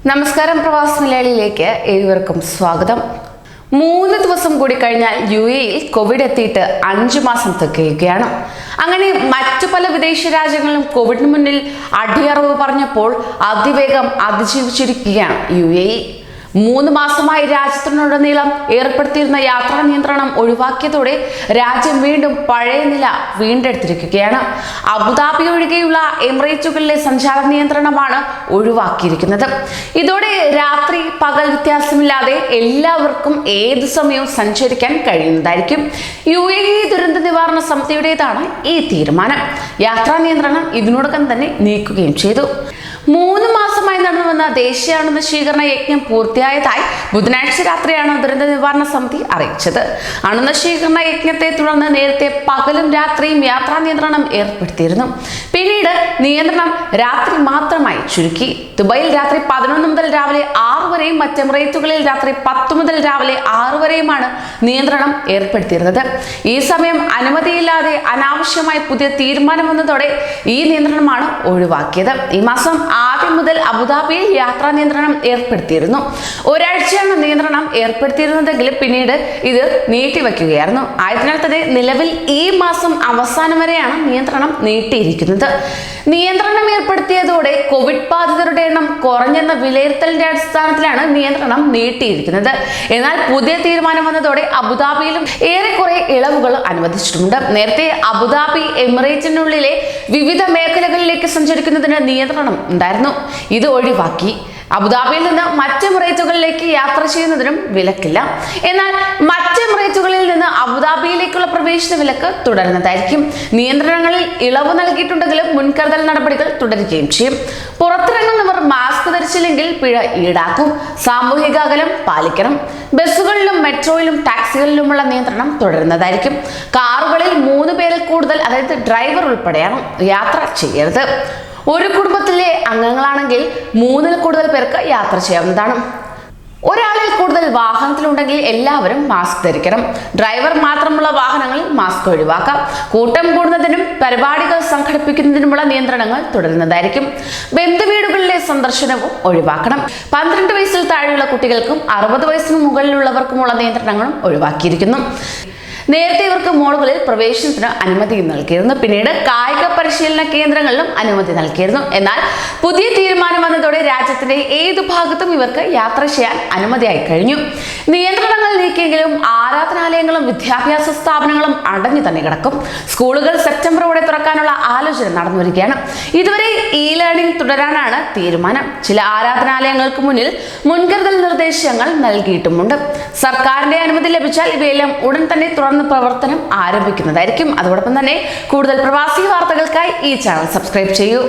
നമസ്കാരം, പ്രവാസി മലയാളിയിലേക്ക് ഏവർക്കും സ്വാഗതം. 3 ദിവസം കൂടി കഴിഞ്ഞാൽ UAE കോവിഡ് എത്തിയിട്ട് 5 മാസം തികയുകയാണ്. അങ്ങനെ മറ്റു പല വിദേശ രാജ്യങ്ങളിലും കോവിഡിന് മുന്നിൽ അടിയറവ് പറഞ്ഞപ്പോൾ അതിവേഗം അതിജീവിച്ചിരിക്കുകയാണ് UAE. 3 മാസമായി രാജ്യത്തിനുടനീളം ഏർപ്പെടുത്തിയിരുന്ന യാത്രാ നിയന്ത്രണം ഒഴിവാക്കിയതോടെ രാജ്യം വീണ്ടും പഴയ നില വീണ്ടെടുത്തിരിക്കുകയാണ്. അബുദാബി ഒഴികെയുള്ള എമിറേറ്റുകളിലെ സഞ്ചാര നിയന്ത്രണമാണ് ഒഴിവാക്കിയിരിക്കുന്നത്. ഇതോടെ രാത്രി പകൽ വ്യത്യാസമില്ലാതെ എല്ലാവർക്കും ഏത് സമയവും സഞ്ചരിക്കാൻ കഴിയുന്നതായിരിക്കും. UAE ദുരന്ത നിവാരണ സമിതിയുടേതാണ് ഈ തീരുമാനം. യാത്രാ നിയന്ത്രണം ഇതിനോടകം തന്നെ നീക്കുകയും ചെയ്തു. 3 മാസമായി നടന്നുവന്ന ദേശീയ അണുനശീകരണ യജ്ഞം പൂർത്തിയായതായി ബുധനാഴ്ച രാത്രിയാണ് ദുരന്ത നിവാരണ സമിതി അറിയിച്ചത്. അണുനശീകരണ യജ്ഞത്തെ തുടർന്ന് നേരത്തെ പകലും രാത്രിയും യാത്രാ നിയന്ത്രണം ഏർപ്പെടുത്തിയിരുന്നു. പിന്നീട് നിയന്ത്രണം രാത്രി മാത്രമായി ചുരുക്കി. ദുബായിൽ രാത്രി 11 മുതൽ രാവിലെ 6 വരെയും മറ്റ് എമിറേറ്റുകളിൽ രാത്രി 10 മുതൽ രാവിലെ 6 വരെയുമാണ് നിയന്ത്രണം ഏർപ്പെടുത്തിയിരുന്നത്. ഈ സമയം അനുമതിയില്ലാതെ അനാവശ്യമായി പുതിയ തീരുമാനം വന്നതോടെ ഈ നിയന്ത്രണമാണ് ഒഴിവാക്കിയത്. ഈ മാസം ആദ്യം മുതൽ അബുദാബിയിൽ യാത്രാ നിയന്ത്രണം ഏർപ്പെടുത്തിയിരുന്നു. ഒരാഴ്ചയാണ് നിയന്ത്രണം ഏർപ്പെടുത്തിയിരുന്നതെങ്കിലും പിന്നീട് ഇത് നീട്ടിവെക്കുകയായിരുന്നു. ആയതിനാൽ തന്നെ നിലവിൽ ഈ മാസം അവസാനം വരെയാണ് നിയന്ത്രണം നീട്ടിയിരിക്കുന്നത്. നിയന്ത്രണം ഏർപ്പെടുത്തിയതോടെ കോവിഡ് ബാധിതരുടെ എണ്ണം കുറഞ്ഞെന്ന വിലയിരുത്തലിന്റെ അടിസ്ഥാനത്തിലാണ് നിയന്ത്രണം നീട്ടിയിരിക്കുന്നത്. എന്നാൽ പുതിയ തീരുമാനം വന്നതോടെ അബുദാബിയിലും ഏറെക്കുറെ ഇളവുകൾ അനുവദിച്ചിട്ടുണ്ട്. നേരത്തെ അബുദാബി എമിറേറ്റിനുള്ളിലെ വിവിധ മേഖലകളിലേക്ക് സഞ്ചരിക്കുന്നതിന് നിയന്ത്രണം ഉണ്ടായിരുന്നു. ഇത് ഒഴിവാക്കി. അബുദാബിയിൽ നിന്ന് മറ്റ് എമിറേറ്റുകളിലേക്ക് യാത്ര ചെയ്യുന്നതിനും വിലക്കില്ല. എന്നാൽ മറ്റ് എമിറേറ്റുകളിൽ നിന്ന് അബുദാബിയിലേക്കുള്ള പ്രവേശന വിലക്ക് തുടരുന്നതായിരിക്കും. നിയന്ത്രണങ്ങളിൽ ഇളവ് നൽകിയിട്ടുണ്ടെങ്കിലും മുൻകരുതൽ നടപടികൾ തുടരുകയും ചെയ്യും. പുറത്തിറങ്ങുന്നവർ മാസ്ക് ധരിച്ചില്ലെങ്കിൽ പിഴ ഈടാക്കും. സാമൂഹിക അകലം പാലിക്കണം. ബസ്സുകളിലും മെട്രോയിലും ടാക്സികളിലുമുള്ള നിയന്ത്രണം തുടരുന്നതായിരിക്കും. കാറുകളിൽ 3 പേരിൽ കൂടുതൽ, അതായത് ഡ്രൈവർ ഉൾപ്പെടെയാണ് യാത്ര ചെയ്യരുത്. ഒരു കുടുംബത്തിലെ അംഗങ്ങളാണെങ്കിൽ 3-ൽ കൂടുതൽ പേർക്ക് യാത്ര ചെയ്യാവുന്നതാണ്. ഒരാളിൽ കൂടുതൽ വാഹനത്തിലുണ്ടെങ്കിൽ എല്ലാവരും മാസ്ക് ധരിക്കണം. ഡ്രൈവർ മാത്രമുള്ള വാഹനങ്ങളിൽ മാസ്ക് ഒഴിവാക്കാം. കൂട്ടം കൂടുന്നതിനും പരിപാടികൾ സംഘടിപ്പിക്കുന്നതിനുമുള്ള നിയന്ത്രണങ്ങൾ തുടരുന്നതായിരിക്കും. ബന്ധുവീടുകളിലെ സന്ദർശനവും ഒഴിവാക്കണം. 12 വയസ്സിൽ താഴെയുള്ള കുട്ടികൾക്കും 60 വയസ്സിന് മുകളിലുള്ളവർക്കുമുള്ള നിയന്ത്രണങ്ങളും ഒഴിവാക്കിയിരിക്കുന്നു. നേരത്തെ ഇവർക്ക് മോളുകളിൽ പ്രവേശനത്തിന് അനുമതി നൽകിയിരുന്നു. പിന്നീട് കായിക പരിശീലന കേന്ദ്രങ്ങളിലും അനുമതി നൽകിയിരുന്നു. എന്നാൽ പുതിയ തീരുമാനം വന്നതോടെ രാജ്യത്തിന്റെ ഏതു ഭാഗത്തും ഇവർക്ക് യാത്ര ചെയ്യാൻ അനുമതിയായി കഴിഞ്ഞു. നിയന്ത്രണങ്ങൾ നീക്കിയെങ്കിലും ആരാധനാലയങ്ങളും വിദ്യാഭ്യാസ സ്ഥാപനങ്ങളും അടഞ്ഞു തന്നെ കിടക്കും. സ്കൂളുകൾ സെപ്റ്റംബറോടെ തുറക്കാനുള്ള ആലോചന നടന്നു വരികയാണ്. ഇതുവരെ ലേണിംഗ് തുടരാനാണ് തീരുമാനം. ചില ആരാധനാലയങ്ങൾക്ക് മുന്നിൽ മുൻകരുതൽ നിർദ്ദേശങ്ങൾ നൽകിയിട്ടുമുണ്ട്. സർക്കാരിന്റെ അനുമതി ലഭിച്ചാൽ ഇവയെല്ലാം ഉടൻ തന്നെ പ്രവർത്തനം ആരംഭിക്കുന്നതായിരിക്കും. അതോടൊപ്പം തന്നെ കൂടുതൽ പ്രവാസി വാർത്തകൾക്കായി ഈ ചാനൽ സബ്സ്ക്രൈബ് ചെയ്യൂ.